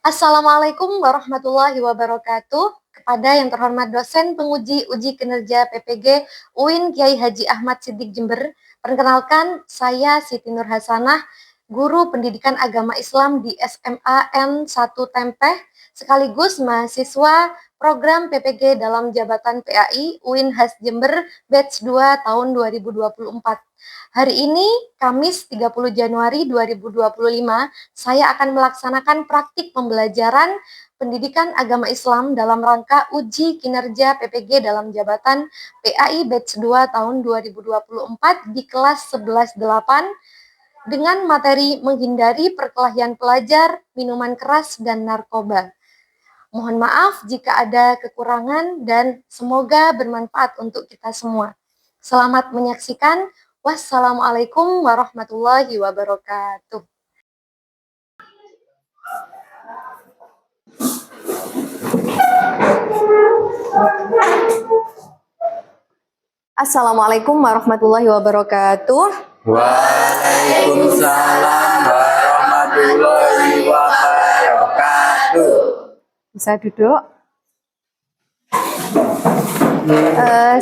Assalamualaikum warahmatullahi wabarakatuh. Kepada yang terhormat dosen penguji uji kinerja PPG UIN Kiai Haji Ahmad Siddiq Jember. Perkenalkan, saya Siti Nur Hasanah, guru pendidikan agama Islam di SMA N1 Tempeh, sekaligus mahasiswa program PPG dalam jabatan PAI UIN Has Jember batch 2 tahun 2024. Hari ini, Kamis 30 Januari 2025, saya akan melaksanakan praktik pembelajaran pendidikan agama Islam dalam rangka uji kinerja PPG dalam jabatan PAI batch 2 tahun 2024 di kelas 11.8 dengan materi menghindari perkelahian pelajar, minuman keras, dan narkoba. Mohon maaf jika ada kekurangan dan semoga bermanfaat untuk kita semua. Selamat menyaksikan. Wassalamualaikum warahmatullahi wabarakatuh. Assalamualaikum warahmatullahi wabarakatuh. Waalaikumsalam warahmatullahi wabarakatuh. Bisa duduk.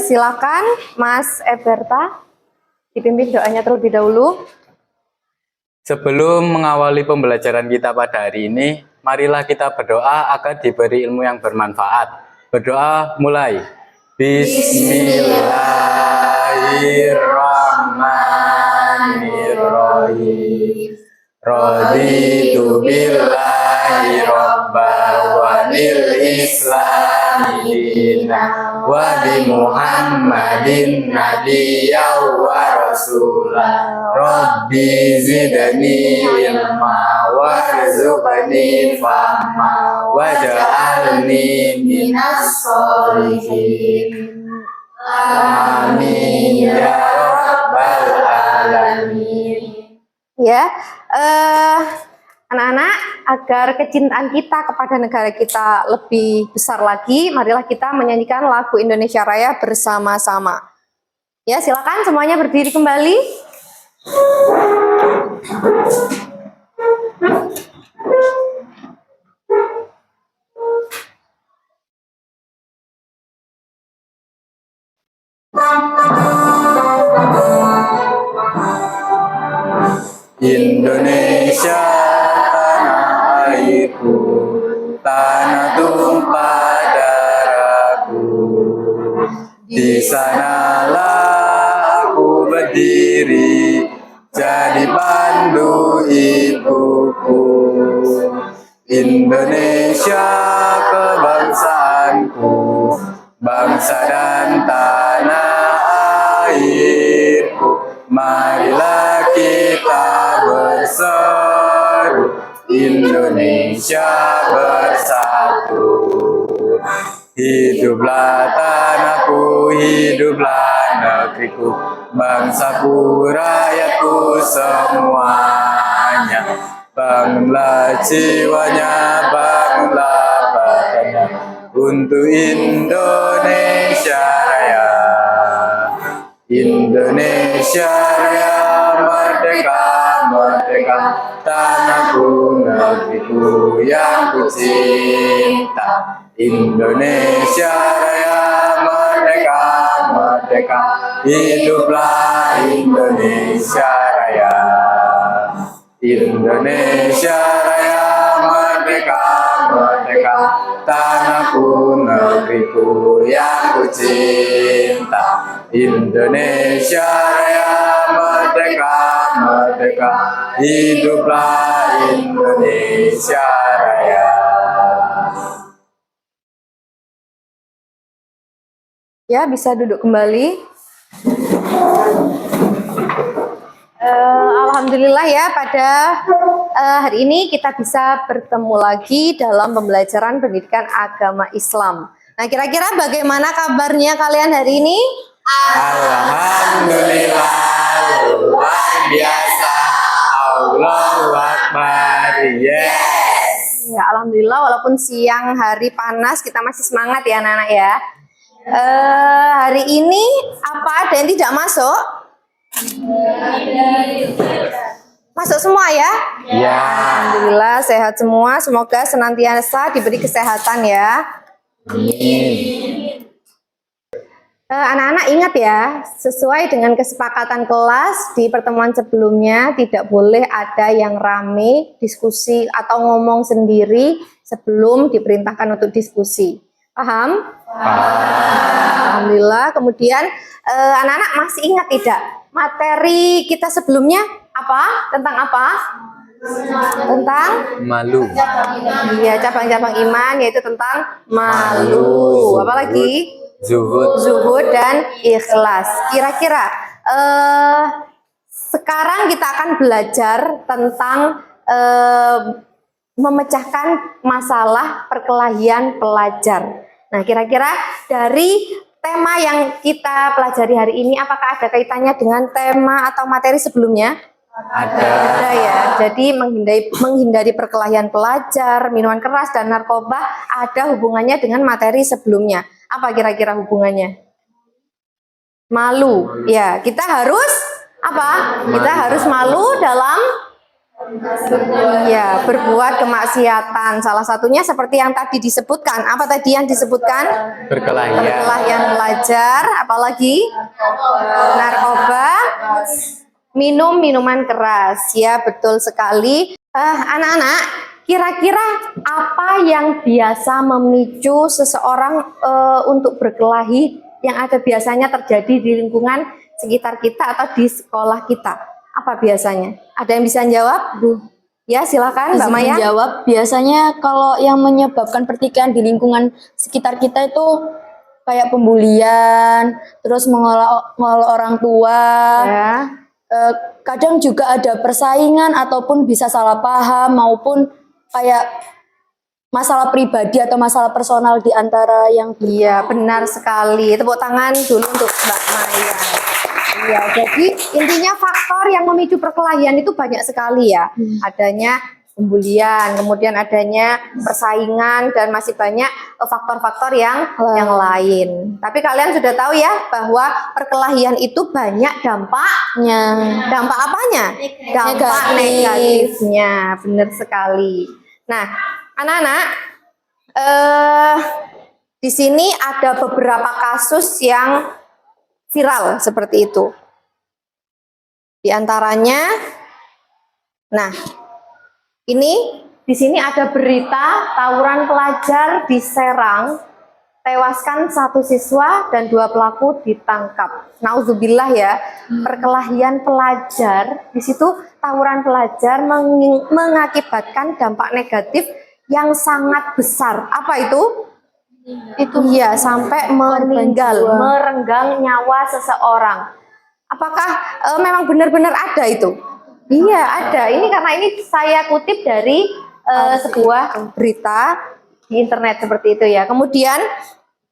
Silakan Mas Eberta dipimpin doanya terlebih dahulu. Sebelum mengawali pembelajaran kita pada hari ini, marilah kita berdoa agar diberi ilmu yang bermanfaat. Berdoa mulai. Bismillahirrahmanirrahim. Raditu billahi robba wa bil islami dina wa bi Muhammadin nabiyya wa rasulah. Rabbi zidni ilma warzuqni fahma waj'alni minas sholihin. Amin ya rabbal alamin. Ya, anak-anak, agar kecintaan kita kepada negara kita lebih besar lagi, marilah kita menyanyikan lagu Indonesia Raya bersama-sama. Ya, silakan semuanya berdiri kembali. Indonesia tanah airku, tanah tumpah darahku. Di sanalah aku berdiri, jadi pandu ibuku. Indonesia kebangsaanku, bangsa dan tanah airku. Marilah kita berseru, Indonesia bersatu. Hiduplah tanahku, hiduplah negeriku, bangsaku, rakyatku semuanya. Bangunlah jiwanya, bangunlah badannya untuk Indonesia Raya. Indonesia Raya, merdeka, merdeka, tanahku, negeriku yang ku cinta. Indonesia Raya, merdeka, merdeka, hiduplah Indonesia Raya. Indonesia Raya, merdeka, merdeka, tanahku, negeriku yang ku cinta. Indonesia Raya, merdeka, merdeka, hiduplah Indonesia Raya. Ya, bisa duduk kembali. Alhamdulillah ya, pada hari ini kita bisa bertemu lagi dalam pembelajaran pendidikan agama Islam. Nah, kira-kira bagaimana kabarnya kalian hari ini? Alhamdulillah, luar biasa. Allahu Akbar. Yes. Ya, alhamdulillah walaupun siang hari panas kita masih semangat ya anak-anak ya. Hari ini apa ada yang tidak masuk? Masuk masuk semua ya? Ya. Alhamdulillah sehat semua. Semoga senantiasa diberi kesehatan ya. Anak-anak ingat ya, sesuai dengan kesepakatan kelas di pertemuan sebelumnya, tidak boleh ada yang rame, diskusi, atau ngomong sendiri sebelum diperintahkan untuk diskusi. Paham? Alhamdulillah. Kemudian anak-anak masih ingat tidak? Materi kita sebelumnya apa? Tentang apa? Tentang? Malu. Iya, cabang-cabang iman, yaitu tentang malu. Apa lagi? Zuhud dan ikhlas. Kira-kira sekarang kita akan belajar tentang memecahkan masalah perkelahian pelajar. Nah, kira-kira dari tema yang kita pelajari hari ini, apakah ada kaitannya dengan tema atau materi sebelumnya? Ada ya. Jadi menghindari perkelahian pelajar, minuman keras dan narkoba ada hubungannya dengan materi sebelumnya. Apa kira-kira hubungannya? Malu. Ya, kita harus apa? Kita harus malu dalam berbuat kemaksiatan. Salah satunya seperti yang tadi disebutkan. Apa tadi yang disebutkan? Perkelahian pelajar, apalagi narkoba, minum minuman keras. Ya, betul sekali. Anak-anak, kira-kira apa yang biasa memicu seseorang untuk berkelahi yang ada biasanya terjadi di lingkungan sekitar kita atau di sekolah kita? Apa biasanya? Ada yang bisa jawab? Ya, silakan Mbak Maya. Jawab. Biasanya kalau yang menyebabkan pertikaian di lingkungan sekitar kita itu kayak pembulian, terus mengolah orang tua. Ya. Kadang juga ada persaingan ataupun bisa salah paham maupun kayak masalah pribadi atau masalah personal di antara yang Iya, benar sekali. Tepuk tangan dulu untuk Mbak Maya. Iya, jadi intinya faktor yang memicu perkelahian itu banyak sekali ya. Adanya pembulian, kemudian adanya persaingan, dan masih banyak faktor-faktor yang lain. Tapi kalian sudah tahu ya bahwa perkelahian itu banyak dampaknya. Dampak apanya? Dampak negatifnya. Benar sekali. Nah, anak-anak, di sini ada beberapa kasus yang viral seperti itu. Di antaranya, nah, ini di sini ada berita tawuran pelajar di Serang, tewaskan 1 siswa dan 2 pelaku ditangkap. Nauzubillah ya, perkelahian pelajar, di situ tawuran pelajar mengakibatkan dampak negatif yang sangat besar. Apa itu? Itu iya, sampai meninggal, merenggang nyawa seseorang. Apakah memang benar-benar ada itu? Iya, ada. Ini karena ini saya kutip dari sebuah berita di internet seperti itu ya. Kemudian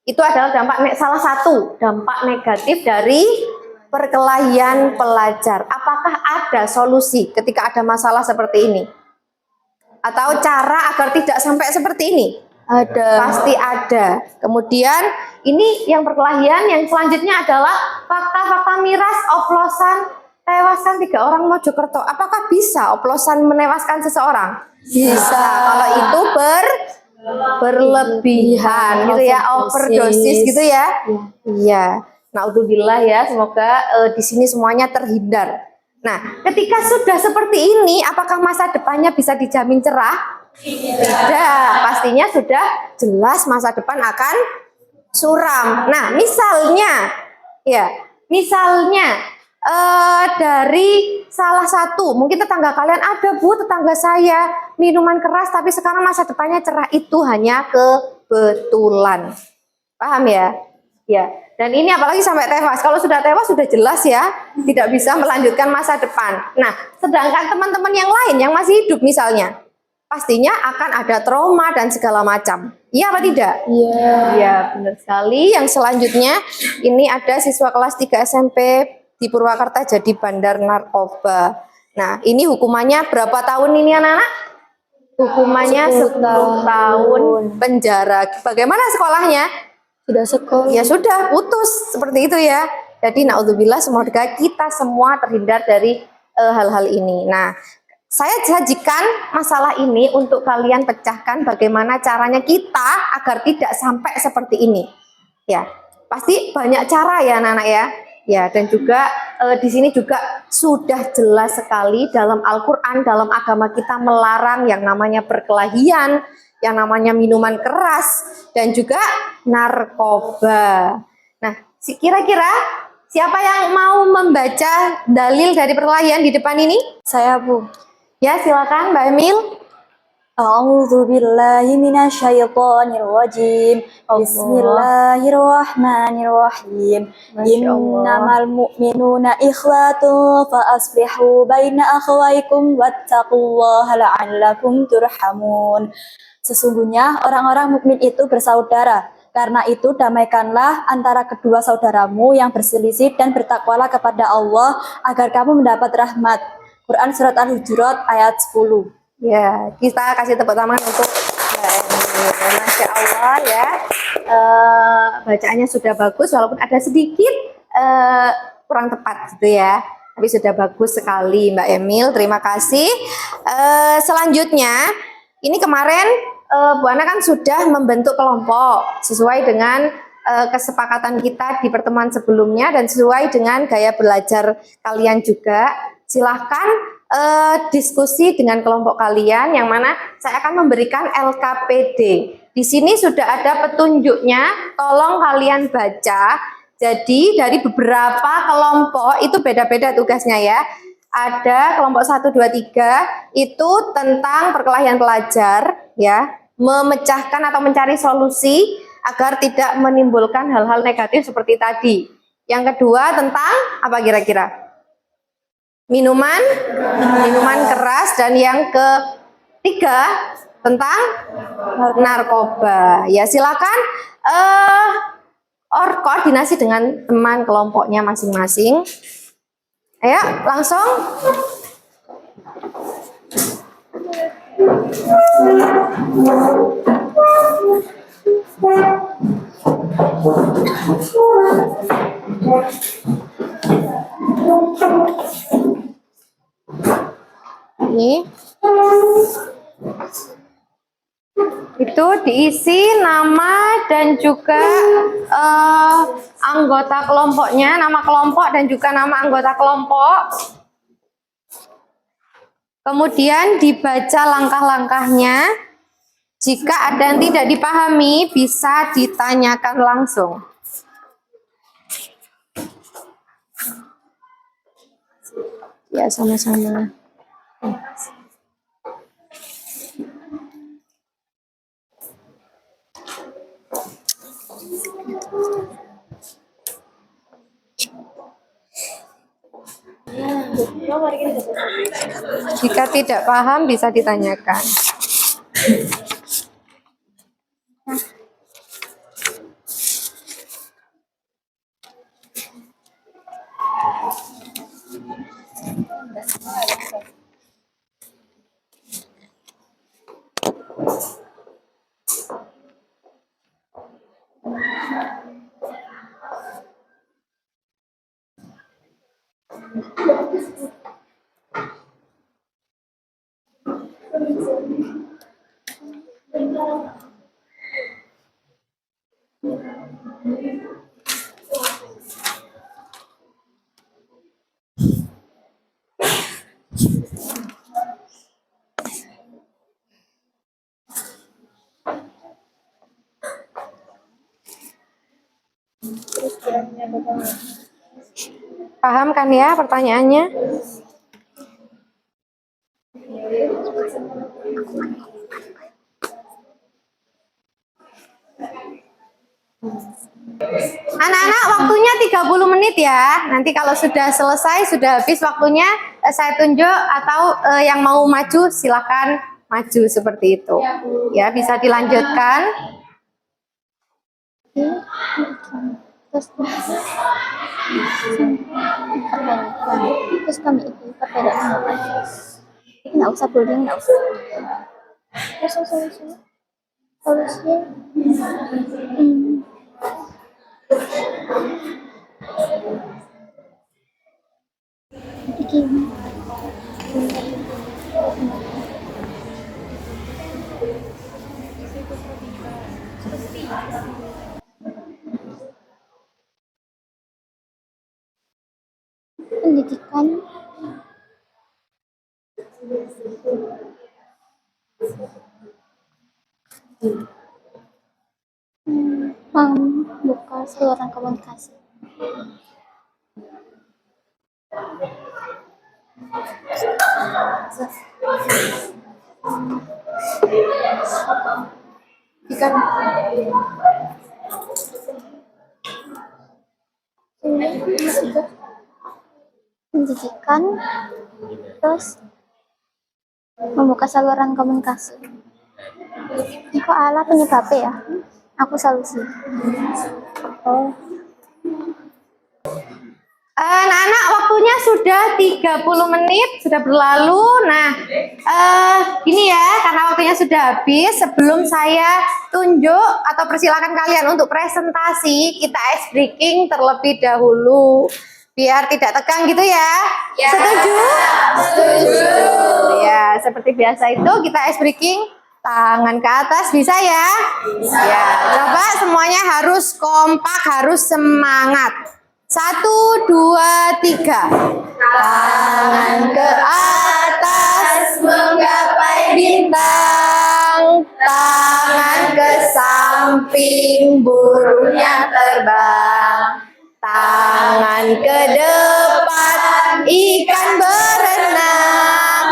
itu adalah salah satu dampak negatif dari perkelahian pelajar. Apakah ada solusi ketika ada masalah seperti ini? Atau cara agar tidak sampai seperti ini? Ada. Pasti ada. Kemudian ini yang perkelahian, yang selanjutnya adalah fakta-fakta miras oplosan tewaskan 3 orang Mojokerto. Apakah bisa oplosan menewaskan seseorang? Bisa. Kalau itu berlebihan gitu ya, overdosis gitu ya. Iya. Naudzubillah ya, semoga di sini semuanya terhindar. Nah, ketika sudah seperti ini, apakah masa depannya bisa dijamin cerah? Tidak, pastinya sudah jelas masa depan akan suram. Nah, misalnya dari salah satu, mungkin tetangga kalian, ada Bu, tetangga saya minuman keras tapi sekarang masa depannya cerah, itu hanya kebetulan. Paham ya? Ya. Dan ini apalagi sampai tewas. Kalau sudah tewas sudah jelas ya, tidak bisa melanjutkan masa depan. Nah, sedangkan teman-teman yang lain yang masih hidup misalnya, pastinya akan ada trauma dan segala macam. Iya apa tidak? Iya. Iya, benar sekali. Yang selanjutnya, ini ada siswa kelas 3 SMP di Purwakarta jadi bandar narkoba. Nah, ini hukumannya berapa tahun ini anak-anak? Hukumannya 10 tahun penjara. Bagaimana sekolahnya? sudah sekolah. Ya sudah, putus. Seperti itu ya. Jadi naudzubillah, semoga kita semua terhindar dari hal-hal ini. Nah, Saya sajikan masalah ini untuk kalian pecahkan bagaimana caranya kita agar tidak sampai seperti ini. Ya, pasti banyak cara ya anak-anak ya. Ya, dan juga di sini juga sudah jelas sekali dalam Al-Qur'an, dalam agama kita melarang yang namanya perkelahian, yang namanya minuman keras dan juga narkoba. Nah, kira-kira siapa yang mau membaca dalil dari perkelahian di depan ini? Saya, Bu. Ya, silakan Mbak Emil. A'udzu billahi minasyaitonir rajim. Bismillahirrahmanirrahim. Masya Allah. Innamal mu'minuna ikhwatun fa aslihu baina akhawaykum wattaqullaha la'allakum turhamun. Sesungguhnya orang-orang mukmin itu bersaudara. Karena itu damaikanlah antara kedua saudaramu yang berselisih dan bertakwalah kepada Allah agar kamu mendapat rahmat. Quran Surat Al-Hujurat ayat 10. Ya, kita kasih tepuk tangan untuk Mbak Emil. Masya Allah ya, bacaannya sudah bagus walaupun ada sedikit kurang tepat gitu ya. Tapi sudah bagus sekali Mbak Emil, terima kasih. Selanjutnya, ini kemarin Bu Ana kan sudah membentuk kelompok sesuai dengan kesepakatan kita di pertemuan sebelumnya dan sesuai dengan gaya belajar kalian juga. Silahkan diskusi dengan kelompok kalian yang mana saya akan memberikan LKPD. Di sini sudah ada petunjuknya, tolong kalian baca. Jadi dari beberapa kelompok itu beda-beda tugasnya ya. Ada kelompok 1, 2, 3 itu tentang perkelahian pelajar ya, memecahkan atau mencari solusi agar tidak menimbulkan hal-hal negatif seperti tadi. Yang kedua tentang apa kira-kira? Minuman keras, dan yang ketiga tentang narkoba. Ya, silakan koordinasi dengan teman kelompoknya masing-masing. Ayo, langsung. Ini itu diisi nama dan juga anggota kelompoknya, nama kelompok dan juga nama anggota kelompok. Kemudian dibaca langkah-langkahnya. Jika ada yang tidak dipahami, bisa ditanyakan langsung. Ya, sama-sama. Jika tidak paham, bisa ditanyakan. Paham kan ya pertanyaannya? Anak-anak, waktunya 30 menit ya. Nanti kalau sudah selesai, sudah habis waktunya, saya tunjuk atau yang mau maju silakan maju seperti itu. Ya, bisa dilanjutkan. Terus kami itu perbedaan apa? Ini nggak usah bullying, nggak usah. Terus solusinya, bikin pendidikan, membuka saluran komunikasi. Pendidikan, terus membuka saluran komunikasi. Ini kok ala penyebabnya ya? Aku solusi. Oh. Anak-anak, waktunya sudah 30 menit sudah berlalu. Nah, gini ya, karena waktunya sudah habis, sebelum saya tunjuk atau persilakan kalian untuk presentasi, kita ice breaking terlebih dahulu. Biar tidak tegang gitu ya. Setuju? Setuju. Ya, seperti biasa itu kita ice breaking. Tangan ke atas, bisa ya? Bisa. Ya, coba semuanya harus kompak, harus semangat. 1, 2, 3. Tangan ke atas menggapai bintang. Tangan ke samping burungnya terbang. Tangan ke depan ikan berenang.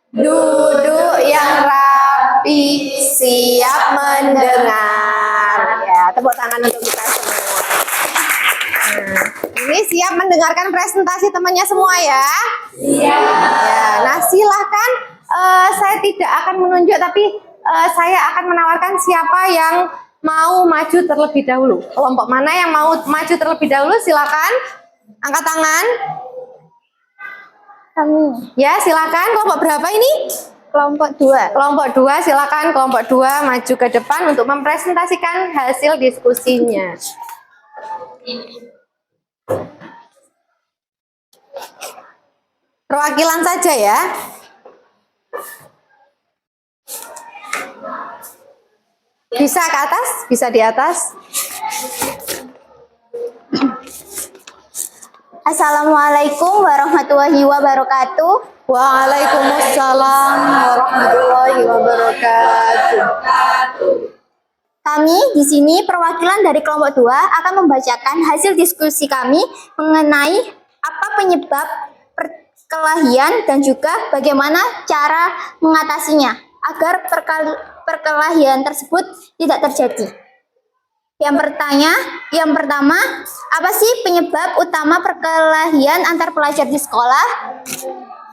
Duduk yang rapi, siap mendengar. Ya, tepuk tangan untuk kita semua. Nah, ini siap mendengarkan presentasi temannya semua ya? Iya. Ya, nah silahkan, saya tidak akan menunjuk, tapi saya akan menawarkan siapa yang mau maju terlebih dahulu. Kelompok mana yang mau maju terlebih dahulu, silakan. Angkat tangan. Kami. Ya, silakan. Kelompok berapa ini? Kelompok 2. Kelompok 2, silakan kelompok 2 maju ke depan untuk mempresentasikan hasil diskusinya. Perwakilan saja ya. Bisa ke atas? Bisa di atas? Assalamualaikum warahmatullahi wabarakatuh. Waalaikumsalam warahmatullahi wabarakatuh. Kami di sini perwakilan dari kelompok 2 akan membacakan hasil diskusi kami mengenai apa penyebab perkelahian dan juga bagaimana cara mengatasinya agar perkelahian tersebut tidak terjadi. Yang pertama, apa sih penyebab utama perkelahian antar pelajar di sekolah?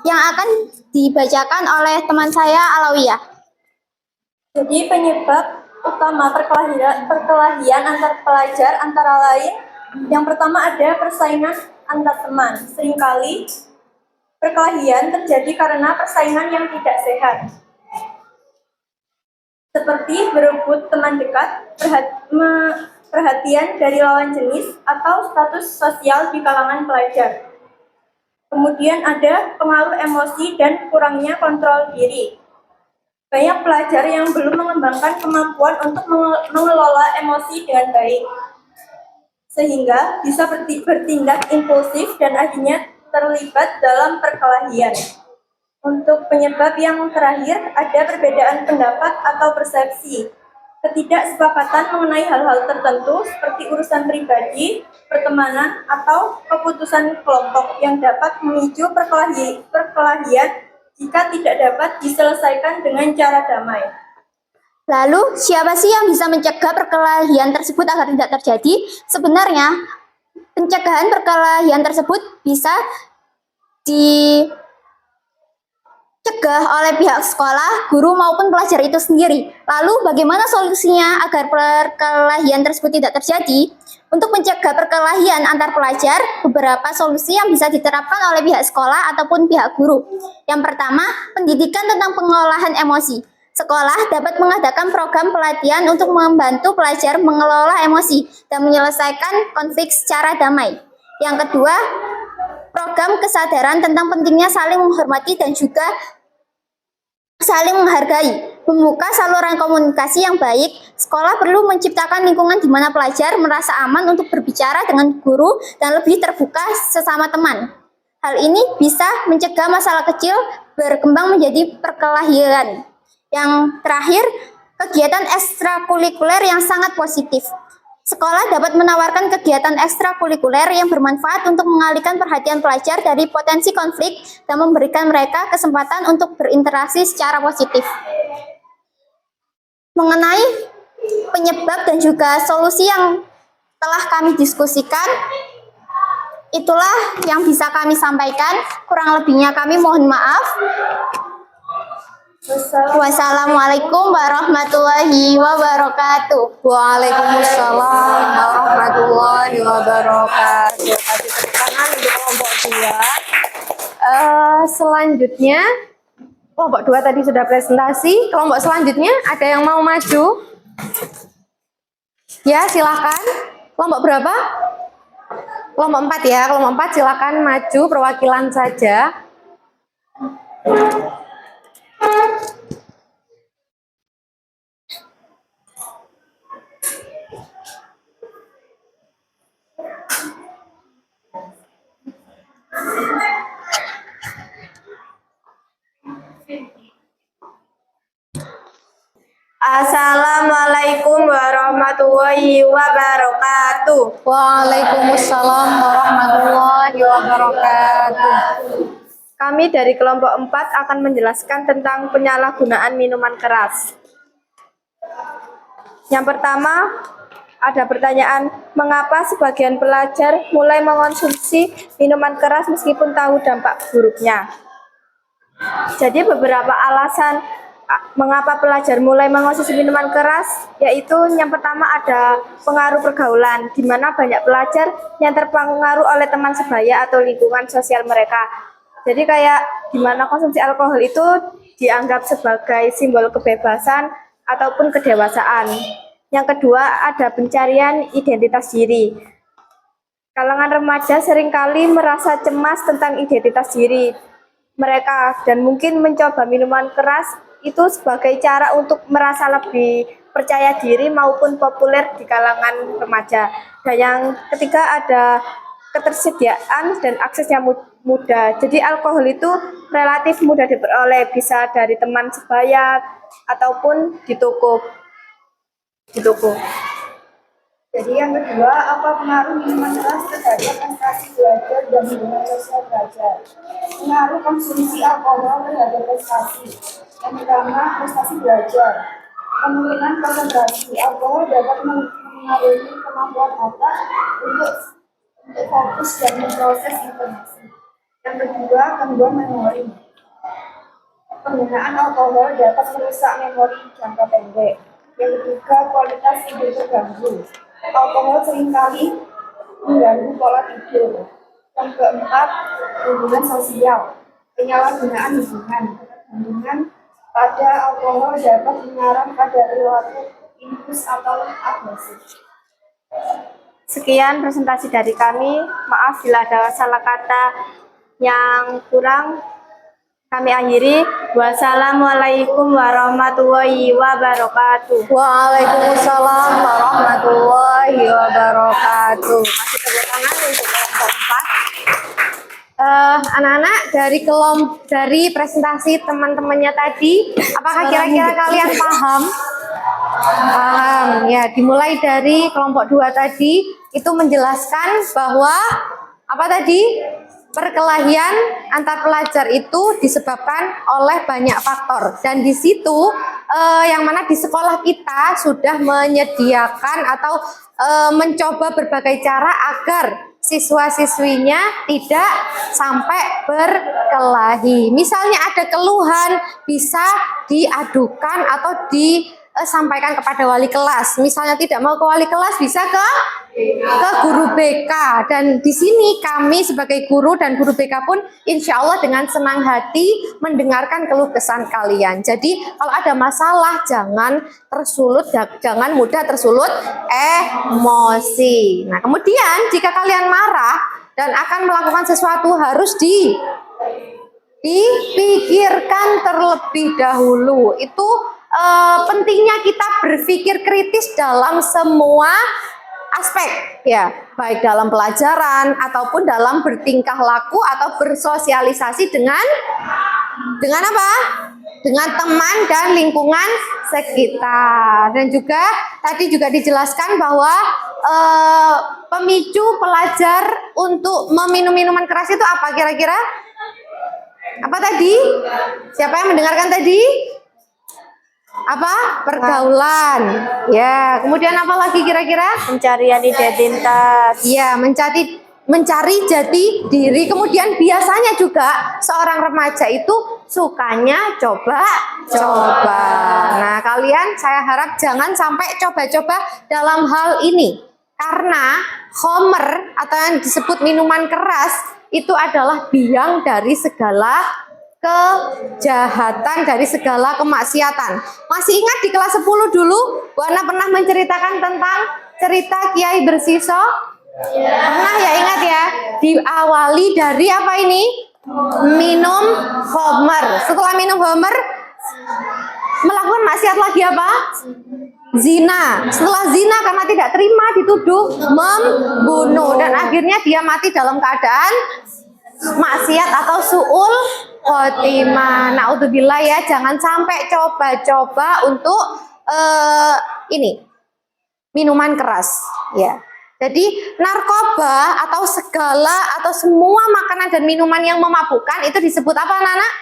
Yang akan dibacakan oleh teman saya Alawiyah. Jadi penyebab utama perkelahian antar pelajar antara lain, yang pertama ada persaingan antar teman. Seringkali perkelahian terjadi karena persaingan yang tidak sehat, seperti berebut teman dekat, perhatian dari lawan jenis, atau status sosial di kalangan pelajar. Kemudian ada pengaruh emosi dan kurangnya kontrol diri. Banyak pelajar yang belum mengembangkan kemampuan untuk mengelola emosi dengan baik, sehingga bisa bertindak impulsif dan akhirnya terlibat dalam perkelahian. Untuk penyebab yang terakhir, ada perbedaan pendapat atau persepsi, ketidaksepakatan mengenai hal-hal tertentu seperti urusan pribadi, pertemanan, atau keputusan kelompok yang dapat memicu perkelahian jika tidak dapat diselesaikan dengan cara damai. Lalu, siapa sih yang bisa mencegah perkelahian tersebut agar tidak terjadi? Sebenarnya, pencegahan perkelahian tersebut bisa dicegah oleh pihak sekolah, guru maupun pelajar itu sendiri. Lalu bagaimana solusinya agar perkelahian tersebut tidak terjadi? Untuk mencegah perkelahian antar pelajar, beberapa solusi yang bisa diterapkan oleh pihak sekolah ataupun pihak guru. Yang pertama, pendidikan tentang pengolahan emosi. Sekolah dapat mengadakan program pelatihan untuk membantu pelajar mengelola emosi dan menyelesaikan konflik secara damai. Yang kedua, program kesadaran tentang pentingnya saling menghormati dan juga saling menghargai. Membuka saluran komunikasi yang baik, sekolah perlu menciptakan lingkungan di mana pelajar merasa aman untuk berbicara dengan guru dan lebih terbuka sesama teman. Hal ini bisa mencegah masalah kecil berkembang menjadi perkelahian. Yang terakhir, kegiatan ekstrakurikuler yang sangat positif. Sekolah dapat menawarkan kegiatan ekstrakurikuler yang bermanfaat untuk mengalihkan perhatian pelajar dari potensi konflik dan memberikan mereka kesempatan untuk berinteraksi secara positif. Mengenai penyebab dan juga solusi yang telah kami diskusikan, itulah yang bisa kami sampaikan. Kurang lebihnya kami mohon maaf. Wassalamualaikum warahmatullahi wabarakatuh. Waalaikumsalam warahmatullahi wabarakatuh. Kasih tepuk tangan untuk kelompok 2. Selanjutnya, kelompok 2 tadi sudah presentasi. Kelompok selanjutnya, ada yang mau maju? Ya, silakan. Kelompok berapa? Kelompok 4 ya. Kelompok 4 silakan maju perwakilan saja. Assalamualaikum warahmatullahi wabarakatuh. Waalaikumsalam warahmatullahi wabarakatuh. Kami dari kelompok 4 akan menjelaskan tentang penyalahgunaan minuman keras. Yang pertama, ada pertanyaan, mengapa sebagian pelajar mulai mengonsumsi minuman keras meskipun tahu dampak buruknya? Jadi beberapa alasan mengapa pelajar mulai mengonsumsi minuman keras, yaitu yang pertama ada pengaruh pergaulan, di mana banyak pelajar yang terpengaruh oleh teman sebaya atau lingkungan sosial mereka. Jadi kayak di mana konsumsi alkohol itu dianggap sebagai simbol kebebasan ataupun kedewasaan. Yang kedua ada pencarian identitas diri. Kalangan remaja seringkali merasa cemas tentang identitas diri mereka dan mungkin mencoba minuman keras itu sebagai cara untuk merasa lebih percaya diri maupun populer di kalangan remaja. Dan yang ketiga ada ketersediaan dan aksesnya mudah. Jadi alkohol itu relatif mudah diperoleh, bisa dari teman sebaya ataupun di toko. Jadi yang kedua, apa pengaruh minuman keras terhadap prestasi belajar dan hubungan sosial belajar? Pengaruh konsumsi alkohol terhadap prestasi. Yang pertama, prestasi belajar. Penurunan konsentrasi alkohol dapat mengaruhi kemampuan otak untuk fokus dan memproses informasi. Yang kedua, gangguan memori. Penggunaan alkohol dapat merusak memori jangka pendek. Yang ketiga, kualitas tidur terganggu. Alkohol seringkali mengganggu pola tidur. Yang keempat, hubungan sosial. Penyalahgunaan hubungan pada alkohol dapat mengarah pada perilaku impuls atau agresif. Sekian presentasi dari kami. Maaf bila ada salah kata yang kurang. Kami akhiri. Wassalamualaikum warahmatullahi wabarakatuh. Waalaikumsalam warahmatullahi wabarakatuh. Kasih tepuk tangan untuk kelompok 4. Anak-anak dari presentasi teman-temannya tadi, apakah kira-kira kalian paham? Paham ya. Dimulai dari kelompok 2 tadi itu menjelaskan bahwa apa tadi? Perkelahian antar pelajar itu disebabkan oleh banyak faktor, dan di situ yang mana di sekolah kita sudah menyediakan atau mencoba berbagai cara agar siswa-siswinya tidak sampai berkelahi. Misalnya ada keluhan bisa diadukan atau disampaikan kepada wali kelas. Misalnya tidak mau ke wali kelas bisa ke guru BK, dan di sini kami sebagai guru dan guru BK pun insya Allah dengan senang hati mendengarkan keluh kesah kalian. Jadi kalau ada masalah jangan mudah tersulut emosi. Nah kemudian jika kalian marah dan akan melakukan sesuatu harus dipikirkan terlebih dahulu. Itu pentingnya kita berpikir kritis dalam semua aspek ya, baik dalam pelajaran ataupun dalam bertingkah laku atau bersosialisasi dengan apa? Dengan teman dan lingkungan sekitar. Dan juga tadi juga dijelaskan bahwa pemicu pelajar untuk meminum minuman keras itu apa kira-kira? Apa tadi? Siapa yang mendengarkan tadi? Apa? Pergaulan. Ya, kemudian apa lagi kira-kira? Pencarian identitas. Ya, mencari jati diri. Kemudian biasanya juga seorang remaja itu sukanya coba-coba. Nah, kalian saya harap jangan sampai coba-coba dalam hal ini. Karena khamr atau yang disebut minuman keras itu adalah biang dari segala kejahatan, dari segala kemaksiatan. Masih ingat di kelas 10 dulu Bu Ana pernah menceritakan tentang cerita Kiai Bersiso? Pernah ya, ingat ya? Diawali dari apa ini? Minum khamr. Setelah minum khamr melakukan maksiat lagi apa? Zina. Setelah zina karena tidak terima dituduh membunuh dan akhirnya dia mati dalam keadaan maksiat atau su'ul khotimah. Naudzubillah ya, jangan sampai coba-coba untuk ini minuman keras ya. Jadi narkoba atau segala atau semua makanan dan minuman yang memabukkan itu disebut apa anak-anak?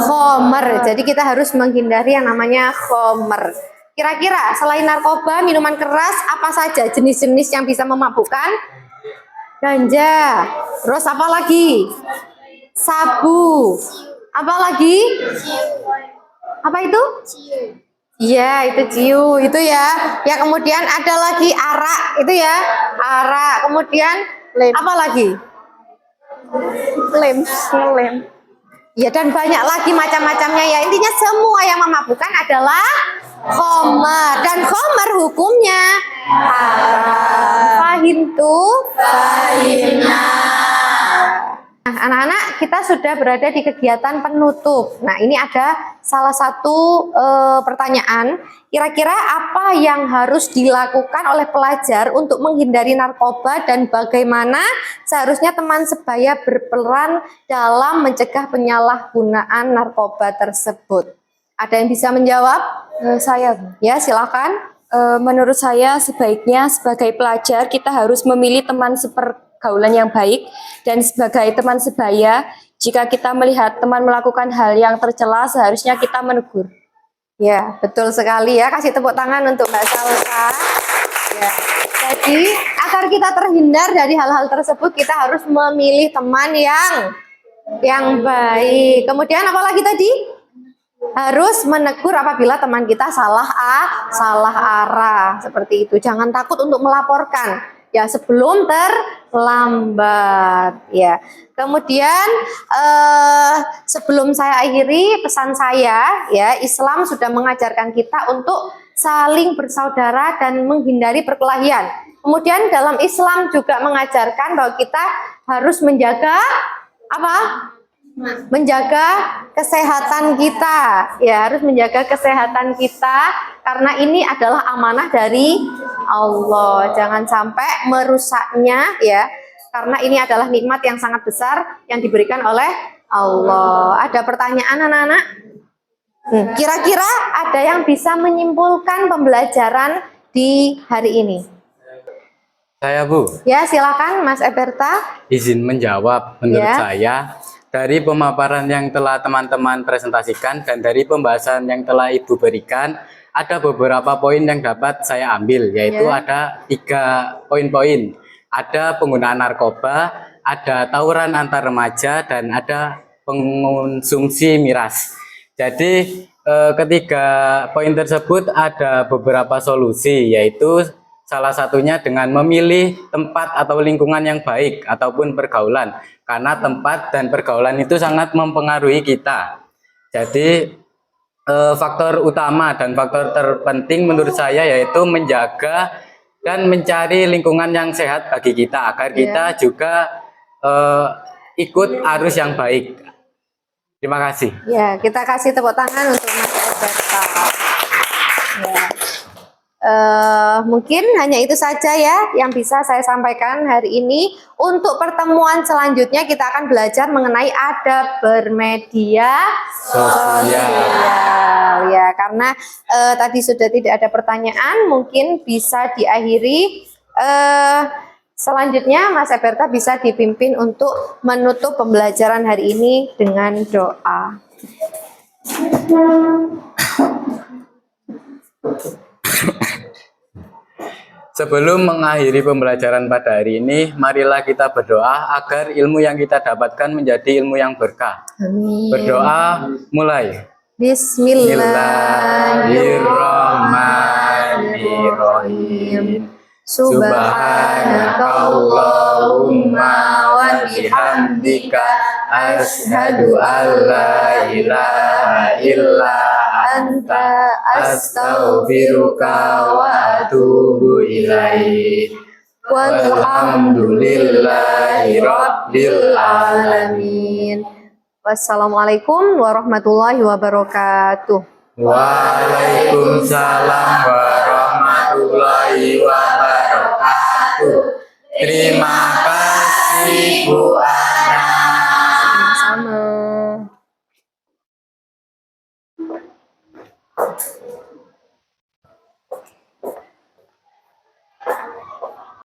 Khamr. Jadi kita harus menghindari yang namanya khamr. Kira-kira selain narkoba, minuman keras, apa saja jenis-jenis yang bisa memabukkan? Ganja. Terus apa lagi? Sabu. Apa lagi? Apa itu? Iya, itu ciu, itu ya. Ya, kemudian ada lagi arak, itu ya. Arak. Kemudian apa lagi? Lem. Ya, dan banyak lagi macam-macamnya ya. Intinya semua yang memabukkan adalah khamr. Dan khamr hukumnya haram. Fahim tuh? Nah, anak-anak, kita sudah berada di kegiatan penutup. Nah, ini ada salah satu pertanyaan. Kira-kira apa yang harus dilakukan oleh pelajar untuk menghindari narkoba dan bagaimana seharusnya teman sebaya berperan dalam mencegah penyalahgunaan narkoba tersebut? Ada yang bisa menjawab? Saya, Bu. Ya, silakan. Menurut saya sebaiknya sebagai pelajar kita harus memilih teman sepergaulan yang baik, dan sebagai teman sebaya jika kita melihat teman melakukan hal yang tercela seharusnya kita menegur. Ya, betul sekali ya. Kasih tepuk tangan untuk Mbak Salsa. Ya. Jadi agar kita terhindar dari hal-hal tersebut kita harus memilih teman yang baik. Kemudian apa lagi tadi? Harus menegur apabila teman kita salah arah, seperti itu. Jangan takut untuk melaporkan ya sebelum terlambat ya. Kemudian sebelum saya akhiri pesan saya ya, Islam sudah mengajarkan kita untuk saling bersaudara dan menghindari perkelahian. Kemudian dalam Islam juga mengajarkan bahwa kita harus menjaga apa? Menjaga kesehatan kita ya, harus menjaga kesehatan kita karena ini adalah amanah dari Allah. Jangan sampai merusaknya ya, karena ini adalah nikmat yang sangat besar yang diberikan oleh Allah. Ada pertanyaan anak-anak? Kira-kira ada yang bisa menyimpulkan pembelajaran di hari ini? Saya, Bu. Ya, silakan Mas Eberta. Izin menjawab. Menurut Ya. saya, dari pemaparan yang telah teman-teman presentasikan dan dari pembahasan yang telah Ibu berikan, ada beberapa poin yang dapat saya ambil, yaitu ada 3 poin-poin. Ada penggunaan narkoba, ada tawuran antar remaja, dan ada pengonsumsi miras. Jadi ketiga poin tersebut ada beberapa solusi, yaitu salah satunya dengan memilih tempat atau lingkungan yang baik ataupun pergaulan. Karena tempat dan pergaulan itu sangat mempengaruhi kita. Jadi faktor utama dan faktor terpenting menurut saya yaitu menjaga dan mencari lingkungan yang sehat bagi kita agar kita juga ikut arus yang baik. Terima kasih. Ya, kita kasih tepuk tangan untuk Mas Eberta. Ya. Mungkin hanya itu saja ya yang bisa saya sampaikan hari ini. Untuk pertemuan selanjutnya kita akan belajar mengenai adab bermedia sosial ya, karena tadi sudah tidak ada pertanyaan, mungkin bisa diakhiri. Selanjutnya Mas Eberta bisa dipimpin untuk menutup pembelajaran hari ini dengan doa. Sebelum mengakhiri pembelajaran pada hari ini, marilah kita berdoa agar ilmu yang kita dapatkan menjadi ilmu yang berkah. Amin. Berdoa mulai. Bismillahirrahmanirrahim. Subhanakallahumma wa bihamdika asyhadu an la ilaha illa anta astaghfiruka wa atubu ilaik. Walhamdulillahi rabbil alamin. Wassalamualaikum warahmatullahi wabarakatuh. Waalaikumsalam warahmatullahi wabarakatuh. Terima